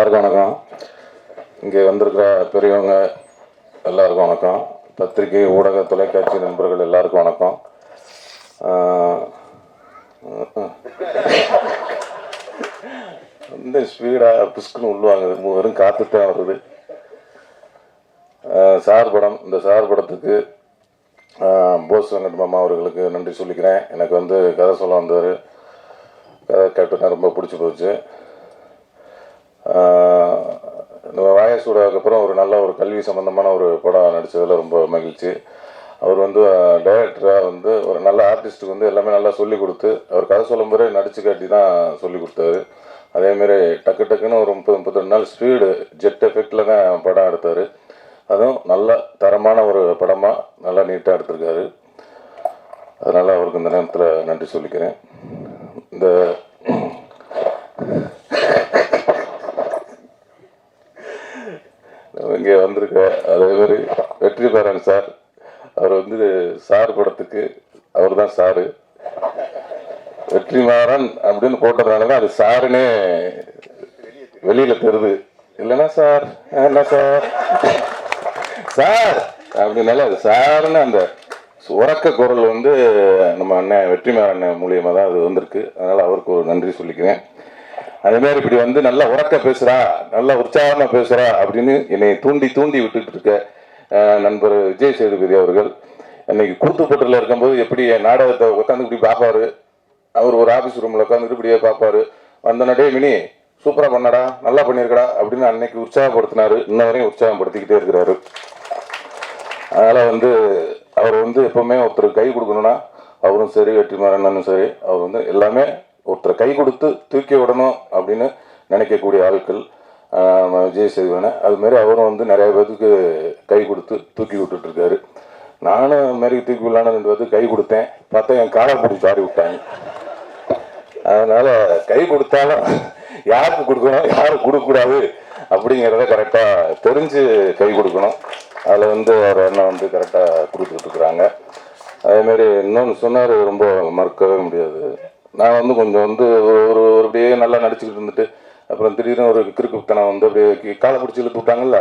எல்லாருக்கும் வணக்கம். இங்கே வந்திருக்கிற பெரியவங்க எல்லாருக்கும் வணக்கம். பத்திரிகை, ஊடக, தொலைக்காட்சி நண்பர்கள் எல்லாருக்கும் வணக்கம். இந்த ஸ்பீடாக புஷ்குன்னு உள்வாங்குது, வெறும் காற்று தான் வருது. சார் படம், இந்த சார் படத்துக்கு போஸ் வெங்கட் மாமா அவர்களுக்கு நன்றி சொல்லிக்கிறேன். எனக்கு வந்து கதை சொல்ல வந்தார், கதை கேட்டுனா ரொம்ப பிடிச்சி போச்சு. வாயசூடாவுக்கு அப்புறம் ஒரு நல்ல ஒரு கல்வி சம்மந்தமான ஒரு படம் நடித்ததில் ரொம்ப மகிழ்ச்சி. அவர் வந்து டைரக்டராக வந்து ஒரு நல்ல ஆர்டிஸ்ட்டுக்கு வந்து எல்லாமே நல்லா சொல்லிக் கொடுத்து, அவர் கதை சொல்லும் போதே நடித்து காட்டி தான் சொல்லி கொடுத்தாரு. அதேமாரி டக்கு டக்குன்னு ஒரு 30-32 நாள் ஸ்பீடு ஜெட் எஃபெக்டில் தான் படம் எடுத்தார். அதுவும் நல்ல தரமான ஒரு படமாக நல்லா நீட்டாக எடுத்திருக்காரு. அதனால் அவருக்கு இந்த நேரத்தில் நன்றி சொல்லிக்கிறேன். இந்த இங்கே வந்திருக்க அதேமாதிரி வெற்றிமாறன் சார், அவர் வந்து சார் படத்துக்கு அவர் தான் சாரு. வெற்றிமாறன் அப்படின்னு போட்டதுனால தான் அது சாருன்னே வெளியில் தெரியுது. இல்லைன்னா சார் என்ன சார் சார் அப்படின்னால அது சாருன்னு அந்த உறக்க குரல் வந்து நம்ம அண்ணன் வெற்றிமாறன் மூலியமாக தான் அது வந்திருக்கு. அதனால் அவருக்கு ஒரு நன்றி சொல்லிக்கிறேன். அதேமாதிரி இப்படி வந்து நல்லா உறக்க பேசுகிறா, நல்லா உற்சாகமாக பேசுகிறா அப்படின்னு என்னை தூண்டி தூண்டி விட்டுட்டு இருக்க நண்பர் விஜய் சேதுபதி அவர்கள், அன்னைக்கு கூத்துப்பட்டில் இருக்கும்போது எப்படி என் நாடகத்தை உட்காந்து இப்படி பார்ப்பாரு. அவர் ஒரு ஆஃபீஸ் ரூமில் உட்காந்துட்டு இப்படியே பார்ப்பாரு. வந்தனடே மினி சூப்பராக பண்ணடா, நல்லா பண்ணியிருக்கடா அப்படின்னு அன்னைக்கு உற்சாகப்படுத்தினார். இன்ன வரையும் உற்சாகப்படுத்திக்கிட்டே இருக்கிறாரு. அதனால் வந்து அவர் வந்து எப்போவுமே ஒருத்தர் கை கொடுக்கணுன்னா, அவரும் சரி வெற்றிமாறனும் சரி, அவர் வந்து எல்லாமே ஒருத்தரை கை கொடுத்து தூக்கி விடணும் அப்படின்னு நினைக்கக்கூடிய ஆட்கள் விஜய் சேதுபதி. அதுமாரி அவரும் வந்து நிறைய பேருக்கு கை கொடுத்து தூக்கி விட்டுட்ருக்காரு. நானும் அதுமாரி தூக்கி விடலான்னு 2 பேருக்கு கை கொடுத்தேன். பார்த்தா என் காலை பிடிச்சி ஆடி விட்டாங்க. அதனால் கை கொடுத்தாலும் யாருக்கு கொடுக்கணும், யாருக்கு கொடுக்கக்கூடாது அப்படிங்கிறத கரெக்டாக தெரிஞ்சு கை கொடுக்கணும். அதில் வந்து அவர் அண்ணன் வந்து கரெக்டாக கொடுத்துட்ருக்குறாங்க. அதேமாரி இன்னொன்று சொன்னார், ரொம்ப மறக்கவே முடியாது. நான் வந்து கொஞ்சம் வந்து ஒரு அப்படியே நல்லா நடிச்சுக்கிட்டு இருந்துட்டு அப்புறம் திடீர்னு ஒரு கிறுக்குத்தனம் வந்து அப்படியே காலை பிடிச்சி இழுத்து விட்டாங்கல்ல,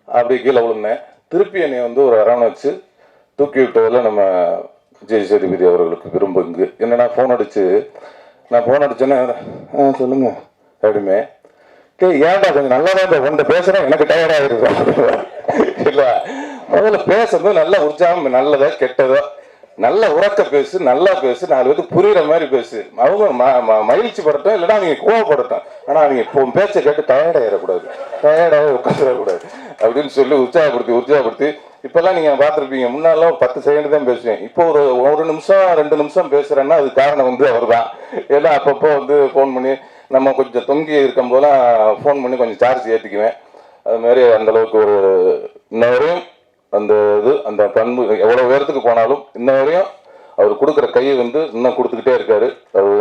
அப்படியே கீழே விழுந்தேன். திருப்பி என்னை வந்து ஒரு அரவணைச்சு தூக்கி விட்டதில் நம்ம விஜய் சேதுபதி அவர்களுக்கு விரும்ப இங்கு என்னென்னா ஃபோன் அடிச்சேன்னா சொல்லுங்க அப்படிமே ஏன்டா கொஞ்சம் நல்லா தான் உன்ட்ட பேசுகிறேன், எனக்கு டயர்டாக இருக்கும் இல்லை. முதல்ல பேசுறது நல்லா உற்சாகம், நல்லதோ கெட்டதோ நல்ல உறக்க பேசு, நல்லா பேசு, 4 பேருக்கு புரியுற மாதிரி பேசு. அவங்க மகிழ்ச்சி படட்டும், இல்லைன்னா அவங்க கோவப்படட்டும். ஆனால் அவங்க இப்போ பேச்சை கேட்டு டயர்டாயிடக்கூடாது, டயர்டாக உட்காந்துடக்கூடாது அப்படின்னு சொல்லி உற்சாகப்படுத்தி இப்போல்லாம் நீங்கள் பார்த்துருப்பீங்க. முன்னாலாம் 10 செகண்ட் தான் பேசுவேன். இப்போ ஒரு நிமிஷம் 2 நிமிஷம் பேசுகிறேன்னா அது காரணம் வந்து அவர் தான். ஏன்னா அப்பப்போ வந்து ஃபோன் பண்ணி நம்ம கொஞ்சம் தொங்கி இருக்கும் போதெல்லாம் ஃபோன் பண்ணி கொஞ்சம் சார்ஜ் ஏற்றிக்குவேன். அதுமாதிரி அந்தளவுக்கு ஒரு இன்ன வரையும் அந்த பண்பு எவ்வளோ உயரத்துக்கு போனாலும் இன்ன வரையும் அவர் கொடுக்குற கையை வந்து இன்னும் கொடுத்துக்கிட்டே இருக்காரு.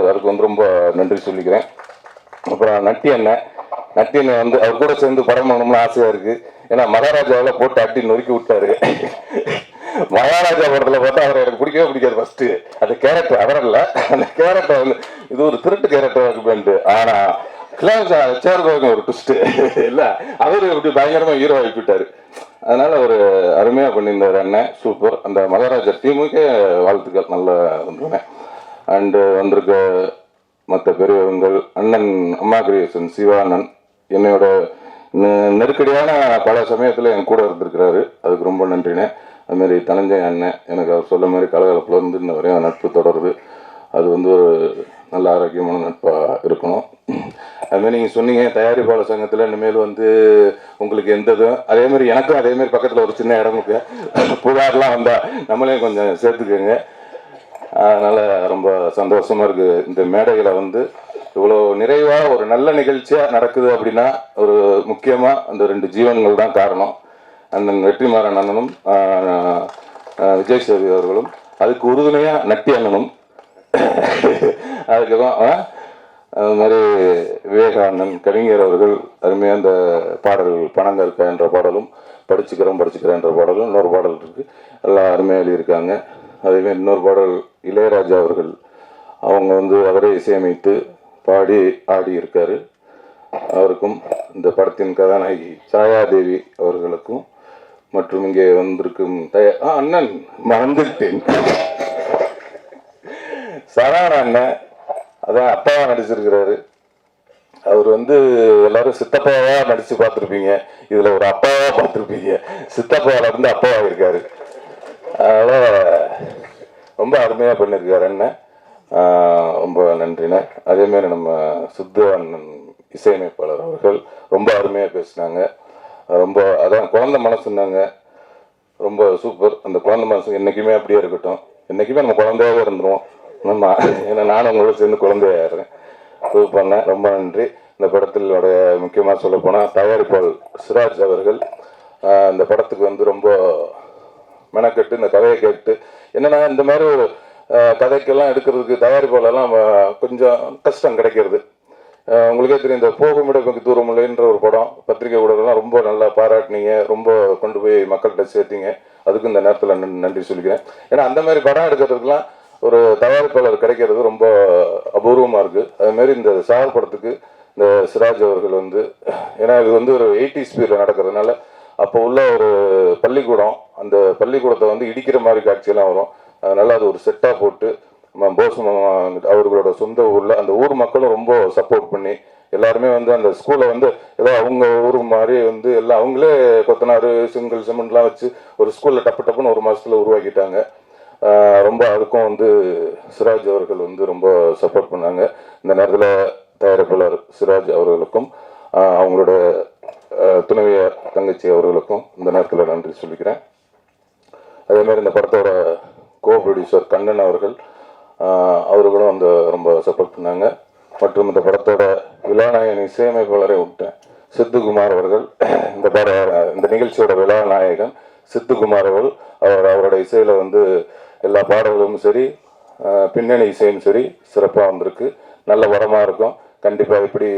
அதுக்கு வந்து ரொம்ப நன்றி சொல்லிக்கிறேன். அப்புறம் நட்டி அண்ணன் வந்து அவர் கூட சேர்ந்து படம் பண்ணணும்னு ஆசையாக இருக்குது. ஏன்னா மகாராஜாவில் போட்டு அட்டி நொறுக்கி விட்டாரு. மகாராஜா படத்தில் பார்த்தா அவரை எனக்கு பிடிக்கவே பிடிக்காது. ஃபஸ்ட்டு அந்த கேரக்டர் அவரல்ல, அந்த கேரக்டர் வந்து இது ஒரு திருட்டு கேரக்டராக இருக்குமேன்ட்டு. ஆனால் கிளாஸ் ஒரு ட்விஸ்ட்டு இல்லை, அவர் இப்படி பயங்கரமாக ஹீரோ ஆகிவிட்டார். அதனால் ஒரு அருமையாக பண்ணியிருந்தார் அண்ணன், சூப்பர். அந்த மகாராஜா டீமுக்கே வாழ்த்துக்கள், நல்லா வந்துருவேன். அண்டு வந்திருக்க மற்ற பெரியவங்கள், அண்ணன் அம்மா கிரியேஷன் சிவா அண்ணன் என்னோட நெருக்கடியான பல சமயத்தில் என் கூட இருந்திருக்கிறாரு, அதுக்கு ரொம்ப நன்றினேன். அதுமாரி தனஞ்சய் அண்ணன், எனக்கு அவர் சொல்ல மாதிரி கலகலப்பில் இருந்து இன்ன வரையும் நட்பு தொடருது. அது வந்து ஒரு நல்ல ஆரோக்கியமான நட்பாக இருக்கணும். அதுமாதிரி நீங்கள் சொன்னீங்க தயாரிப்பாளர் சங்கத்தில் இனிமேல் வந்து உங்களுக்கு எந்ததும் அதேமாதிரி எனக்கும் அதேமாதிரி பக்கத்தில் ஒரு சின்ன இடம் புகார்லாம் வந்தால் நம்மளையும் கொஞ்சம் சேர்த்துக்கோங்க. அதனால் ரொம்ப சந்தோஷமாக இருக்குது. இந்த மேடைகளை வந்து இவ்வளோ நிறைவாக ஒரு நல்ல நிகழ்ச்சியாக நடக்குது அப்படின்னா ஒரு முக்கியமாக அந்த 2 ஜீவன்கள் தான் காரணம். அந்த வெற்றிமாறன் அண்ணனும் விஜய் சேதுபதி அவர்களும், அதுக்கு உறுதுணையாக நட்டி அண்ணனும், அதுக்கப்புறம் அது மாதிரி விவேகானந்தன் கவிஞர் அவர்கள் அருமையாக அந்த பாடல்கள் பணங்க இருக்க என்ற பாடலும், படிச்சுக்கிறேன் என்ற பாடலும், இன்னொரு பாடல் இருக்குது, எல்லாம் அருமையாக எழுதியிருக்காங்க. அதேமாதிரி இன்னொரு பாடல் இளையராஜா அவர்கள் அவங்க வந்து அவரே இசையமைத்து பாடி ஆடி இருக்காரு. அவருக்கும், இந்த படத்தின் கதாநாயகி சாயாதேவி அவர்களுக்கும், மற்றும் இங்கே வந்திருக்கும் அண்ணன் மறந்துட்டேன், சரவண அண்ணன், அதான் அப்பாவா நடிச்சிருக்கிறாரு. அவர் எல்லாரும் சித்தப்பாவா நடிச்சு பார்த்துருப்பீங்க, இதுல ஒரு அப்பாவா பார்த்துருப்பீங்க. சித்தப்பாவில இருந்து அப்பாவா இருக்காரு. அதனால ரொம்ப அருமையா பண்ணியிருக்காரு அண்ணன். ரொம்ப நன்றிண்ணே. அதே மாதிரி நம்ம சித்து அண்ணன் இசையமைப்பாளர் அவர்கள் ரொம்ப அருமையா பேசினாங்க. ரொம்ப அதான் குழந்தை மனசுன்னாங்க, ரொம்ப சூப்பர். அந்த குழந்தை மனசு என்னைக்குமே அப்படியே இருக்கட்டும், என்னைக்குமே நம்ம குழந்தையாவே இருந்துருவோம். ஆமா, ஏன்னா நானும் உங்களோட சேர்ந்து குழந்தையாடுறேன். சூப்பர்ண்ணே, ரொம்ப நன்றி. இந்த படத்திலோட முக்கியமாக சொல்ல போனால் தயாரிப்பாளர் சிராஜ் அவர்கள் இந்த படத்துக்கு ரொம்ப மெனக்கெட்டு இந்த கதையை கேட்டு, என்னன்னா இந்த மாதிரி ஒரு கதைக்கெல்லாம் எடுக்கிறதுக்கு தயாரிப்பாளர்லாம் கொஞ்சம் கஷ்டம் கிடைக்கிறது. உங்களுக்கே தெரியும், இந்த போகுமிடக்கு தூரம் இல்லைன்ற ஒரு படம் பத்திரிகை ஊடகம்லாம் ரொம்ப நல்லா பாராட்டினீங்க, ரொம்ப கொண்டு போய் மக்கள்கிட்ட சேர்த்தீங்க. அதுக்கு இந்த நேரத்தில் நன்றி சொல்லிக்கிறேன். ஏன்னா அந்த மாதிரி படம் எடுக்கிறதுக்கெலாம் ஒரு தயாரிப்பாளர் கிடைக்கிறது ரொம்ப அபூர்வமாக இருக்குது. அதுமாரி இந்த சார் படத்துக்கு இந்த சிராஜ் அவர்கள் ஏன்னா இது ஒரு 80s பீரியட் நடக்கிறதுனால அப்போ உள்ள ஒரு பள்ளிக்கூடம், அந்த பள்ளிக்கூடத்தை இடிக்கிற மாதிரி காட்சியெல்லாம் வரும். அதனால அது ஒரு செட்டாக போட்டு போஸ் அவர்களோட சொந்த ஊரில் அந்த ஊர் மக்களும் ரொம்ப சப்போர்ட் பண்ணி எல்லாருமே அந்த ஸ்கூலை ஏதோ அவங்க ஊர் மாதிரி எல்லாம் அவங்களே கொத்தனார் சிங்கிள் சிமெண்ட்லாம் வச்சு ஒரு ஸ்கூலில் டப்புன்னு ஒரு மாதத்தில் உருவாக்கிட்டாங்க. ரொம்ப அதுக்கும் சிராஜ் அவர்கள் ரொம்ப சப்போர்ட் பண்ணாங்க. இந்த நேரத்தில் தயாரிப்பாளர் சிராஜ் அவர்களுக்கும் அவங்களோட துணைவியார் தங்கச்சி அவர்களுக்கும் இந்த நேரத்தில் நன்றி சொல்லிக்கிறேன். அதே மாதிரி இந்த படத்தோட கோ ப்ரொடியூசர் கண்ணன் அவர்களும் ரொம்ப சப்போர்ட் பண்ணாங்க. மற்றும் இந்த படத்தோட விழாநாயகன் இசையமைப்பாளரை விட்டேன் சித்துக்குமார் அவர்கள், இந்த நிகழ்ச்சியோட விழாநாயகன் சித்துக்குமார் அவரோட இசையில் எல்லா பாடல்களும் சரி, பின்னணி இசையும் சரி சிறப்பாக வந்திருக்கு. நல்ல படமாக இருக்கும். கண்டிப்பாக எப்படி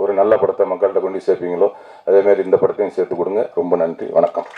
ஒரு நல்ல படத்தை மக்கள்கிட்ட கொண்டு சேர்ப்பீங்களோ அதேமாரி இந்த படத்தையும் சேர்த்து கொடுங்க. ரொம்ப நன்றி, வணக்கம்.